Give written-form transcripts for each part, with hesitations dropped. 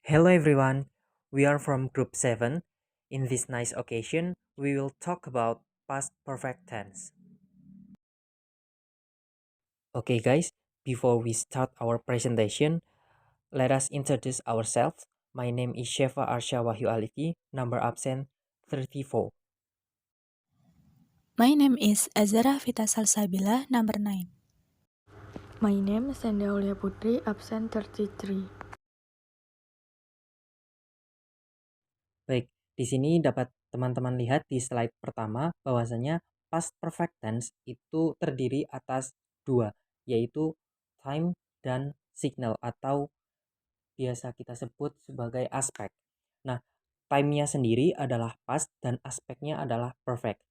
Hello everyone, we are from Group 7. In this nice occasion, we will talk about past perfect tense. Okay guys, before we start our presentation, let us introduce ourselves. My name is Shefa Arsha Wahyu Alifi, number absent 34. My name is Azara Vita Salsabila, number 9. My name is Senda Aulia Putri, absent 33. Baik, di sini dapat teman-teman lihat di slide pertama bahwasanya past perfect tense itu terdiri atas dua, yaitu time dan signal atau biasa kita sebut sebagai aspek. Nah, time-nya sendiri adalah past dan aspeknya adalah perfect.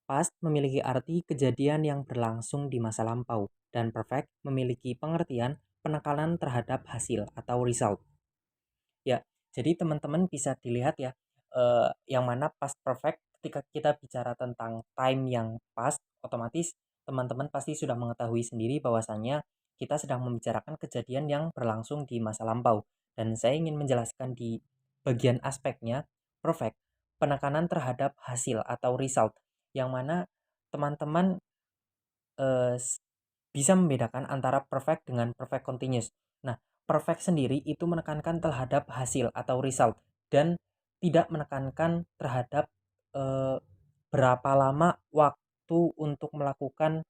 Past memiliki arti kejadian yang berlangsung di masa lampau dan perfect memiliki pengertian penekanan terhadap hasil atau result. Ya, jadi teman-teman bisa dilihat ya, yang mana past perfect ketika kita bicara tentang time yang past, otomatis teman-teman pasti sudah mengetahui sendiri bahwasannya kita sedang membicarakan kejadian yang berlangsung di masa lampau. Dan saya ingin menjelaskan di bagian aspeknya, perfect, penekanan terhadap hasil atau result, yang mana teman-teman eh, bisa membedakan antara perfect dengan perfect continuous. Nah, perfect sendiri itu menekankan terhadap hasil atau result dan tidak menekankan terhadap eh, berapa lama waktu untuk melakukan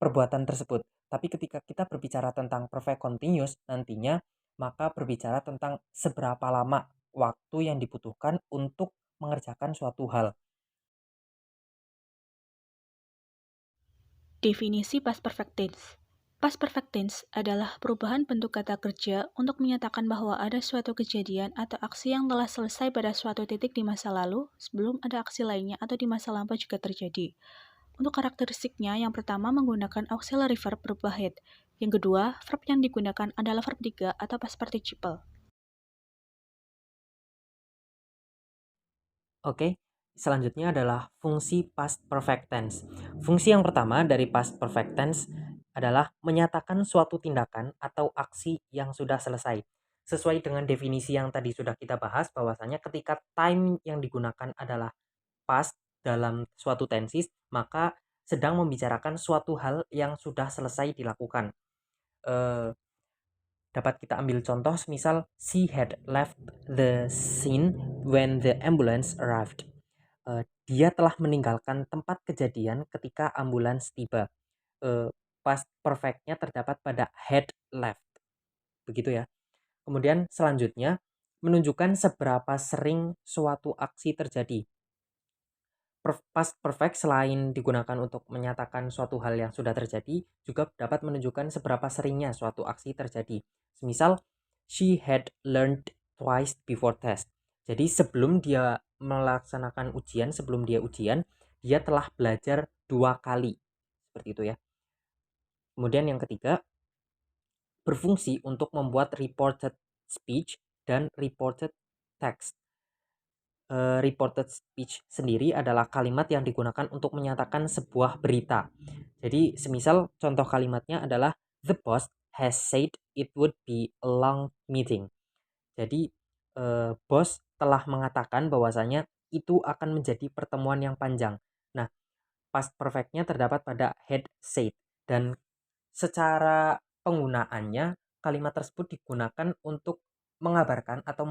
perbuatan tersebut. Tapi ketika kita berbicara tentang perfect continuous nantinya, maka berbicara tentang seberapa lama waktu yang dibutuhkan untuk mengerjakan suatu hal. Definisi past perfect tense. Past perfect tense adalah perubahan bentuk kata kerja untuk menyatakan bahwa ada suatu kejadian atau aksi yang telah selesai pada suatu titik di masa lalu sebelum ada aksi lainnya atau di masa lampau juga terjadi. Untuk karakteristiknya, yang pertama menggunakan auxiliary verb berupa had. Yang kedua, verb yang digunakan adalah verb 3 atau past participle. Oke, selanjutnya adalah fungsi past perfect tense. Fungsi yang pertama dari past perfect tense adalah menyatakan suatu tindakan atau aksi yang sudah selesai. Sesuai dengan definisi yang tadi sudah kita bahas, bahwasanya ketika time yang digunakan adalah past dalam suatu tenses, maka sedang membicarakan suatu hal yang sudah selesai dilakukan. Eh, Dapat kita ambil contoh, misal she had left the scene when the ambulance arrived. Dia telah meninggalkan tempat kejadian ketika ambulans tiba. Past perfectnya terdapat pada had left, begitu ya. Kemudian selanjutnya menunjukkan seberapa sering suatu aksi terjadi. Past perfect selain digunakan untuk menyatakan suatu hal yang sudah terjadi, juga dapat menunjukkan seberapa seringnya suatu aksi terjadi. Misal, she had learned twice before test. Jadi sebelum dia melaksanakan ujian, sebelum dia ujian, dia telah belajar 2 kali. Seperti itu ya. Kemudian yang ketiga, berfungsi untuk membuat reported speech dan reported text. Reported speech sendiri adalah kalimat yang digunakan untuk menyatakan sebuah berita. Jadi semisal contoh kalimatnya adalah the boss has said it would be a long meeting. Jadi bos telah mengatakan bahwasanya itu akan menjadi pertemuan yang panjang. Nah, past perfectnya terdapat pada had said dan secara penggunaannya kalimat tersebut digunakan untuk mengabarkan atau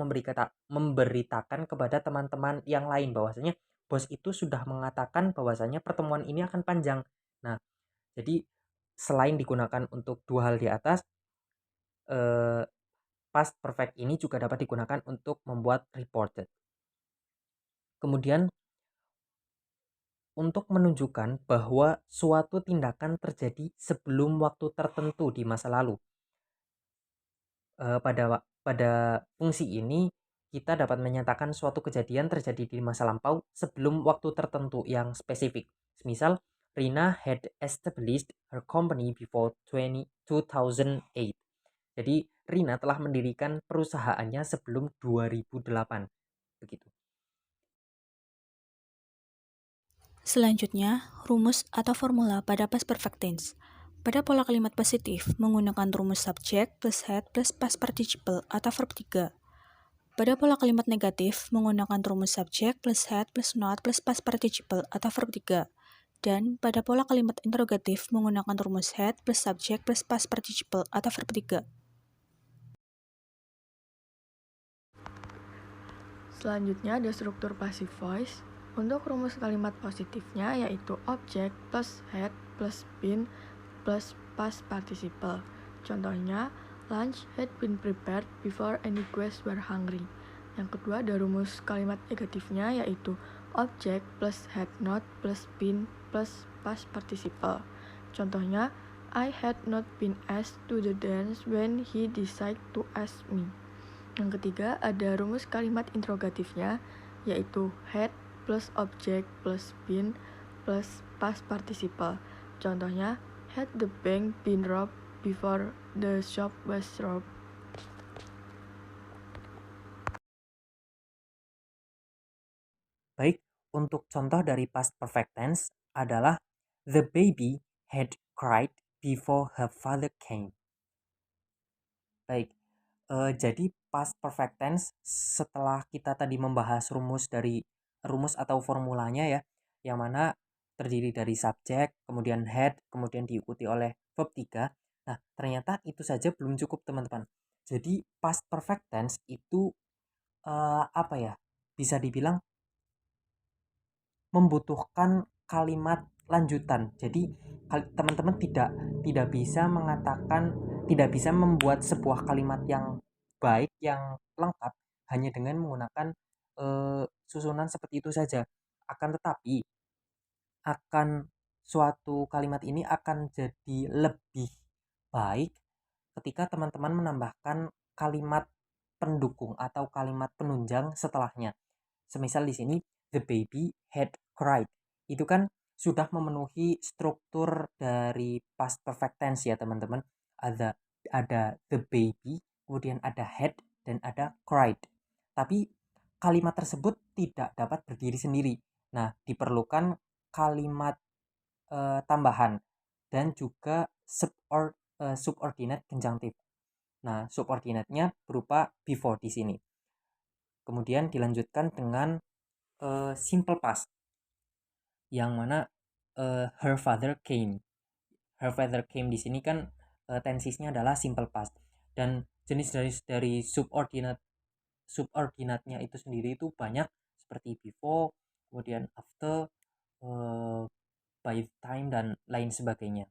memberitakan kepada teman-teman yang lain bahwasanya bos itu sudah mengatakan bahwasanya pertemuan ini akan panjang. Nah, jadi selain digunakan untuk dua hal di atas, eh, past perfect ini juga dapat digunakan untuk membuat reported. Kemudian untuk menunjukkan bahwa suatu tindakan terjadi sebelum waktu tertentu di masa lalu. Pada fungsi ini kita dapat menyatakan suatu kejadian terjadi di masa lampau sebelum waktu tertentu yang spesifik. Misal, Rina had established her company before 2008. Jadi, Rina telah mendirikan perusahaannya sebelum 2008. Begitu. Selanjutnya, rumus atau formula pada past perfect tense. Pada pola kalimat positif, menggunakan rumus subject plus head plus past participle atau verb 3. Pada pola kalimat negatif, menggunakan rumus subject plus head plus not plus past participle atau verb 3. Dan pada pola kalimat interrogatif, menggunakan rumus head plus subject plus past participle atau verb 3. Selanjutnya ada struktur passive voice. Untuk rumus kalimat positifnya yaitu object plus had plus been plus past participle. Contohnya, lunch had been prepared before any guests were hungry. Yang kedua ada rumus kalimat negatifnya yaitu object plus had not plus been plus past participle. Contohnya, I had not been asked to the dance when he decided to ask me. Yang ketiga ada rumus kalimat interrogatifnya yaitu had plus object plus been plus past participle. Contohnya, had the bank been robbed before the shop was robbed? Baik, untuk contoh dari past perfect tense adalah the baby had cried before her father came. Baik, jadi past perfect tense setelah kita tadi membahas rumus atau formulanya ya, yang mana terdiri dari subjek, kemudian had, kemudian diikuti oleh verb 3. Nah, ternyata itu saja belum cukup teman-teman. Jadi past perfect tense itu bisa dibilang membutuhkan kalimat lanjutan. Jadi teman-teman tidak bisa membuat sebuah kalimat yang baik, yang lengkap hanya dengan menggunakan susunan seperti itu saja. Akan tetapi suatu kalimat ini akan jadi lebih baik ketika teman-teman menambahkan kalimat pendukung atau kalimat penunjang setelahnya. Semisal di sini the baby had cried. Itu kan sudah memenuhi struktur dari past perfect tense ya teman-teman. Ada the baby, kemudian ada had dan ada cried. Tapi kalimat tersebut tidak dapat berdiri sendiri. Nah, diperlukan kalimat tambahan dan juga subordinate conjunctive. Nah, subordinate-nya berupa before di sini. Kemudian dilanjutkan dengan simple past, yang mana her father came. Her father came di sini kan tensisnya adalah simple past. Dan jenis dari subordinate-nya itu sendiri itu banyak, seperti before, kemudian after, by time, dan lain sebagainya.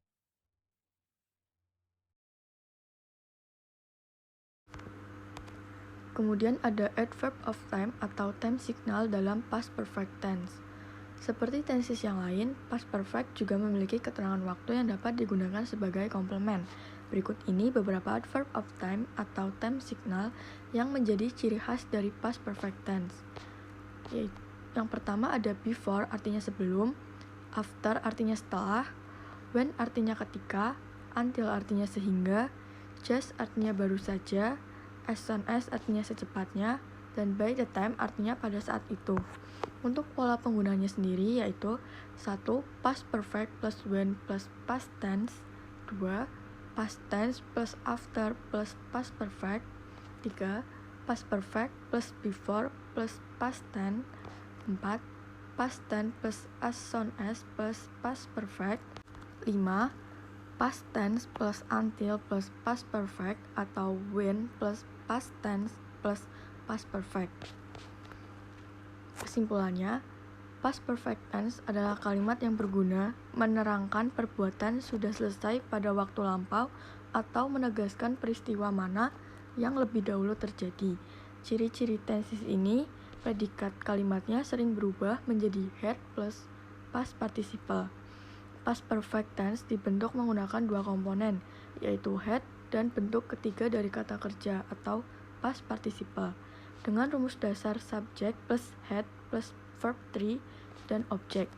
Kemudian ada adverb of time atau time signal dalam past perfect tense. Seperti tenses yang lain, past perfect juga memiliki keterangan waktu yang dapat digunakan sebagai komplement. Berikut ini beberapa adverb of time atau time signal yang menjadi ciri khas dari past perfect tense. Yang pertama ada before artinya sebelum, after artinya setelah, when artinya ketika, until artinya sehingga, just artinya baru saja, as soon as artinya secepatnya, dan by the time artinya pada saat itu. Untuk pola penggunaannya sendiri yaitu 1. Past perfect plus when plus past tense. 2. Past tense plus after plus past perfect. 3. Past perfect plus before plus past tense. 4. Past tense plus as soon as plus past perfect. 5. Past tense plus until plus past perfect atau when plus past tense plus past perfect. Kesimpulannya, past perfect tense adalah kalimat yang berguna menerangkan perbuatan sudah selesai pada waktu lampau atau menegaskan peristiwa mana yang lebih dahulu terjadi. Ciri-ciri tenses ini, predikat kalimatnya sering berubah menjadi had plus past participle. Past perfect tense dibentuk menggunakan dua komponen, yaitu had dan bentuk ketiga dari kata kerja atau past participle, dengan rumus dasar subject plus had plus verb 3 dan object.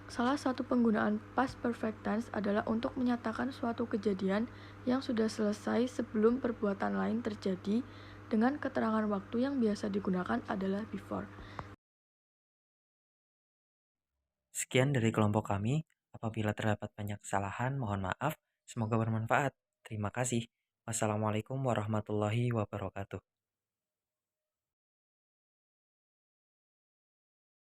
Salah satu penggunaan past perfect tense adalah untuk menyatakan suatu kejadian yang sudah selesai sebelum perbuatan lain terjadi, dengan keterangan waktu yang biasa digunakan adalah before. Sekian dari kelompok kami. Apabila terdapat banyak kesalahan, mohon maaf. Semoga bermanfaat. Terima kasih. Wassalamualaikum warahmatullahi wabarakatuh.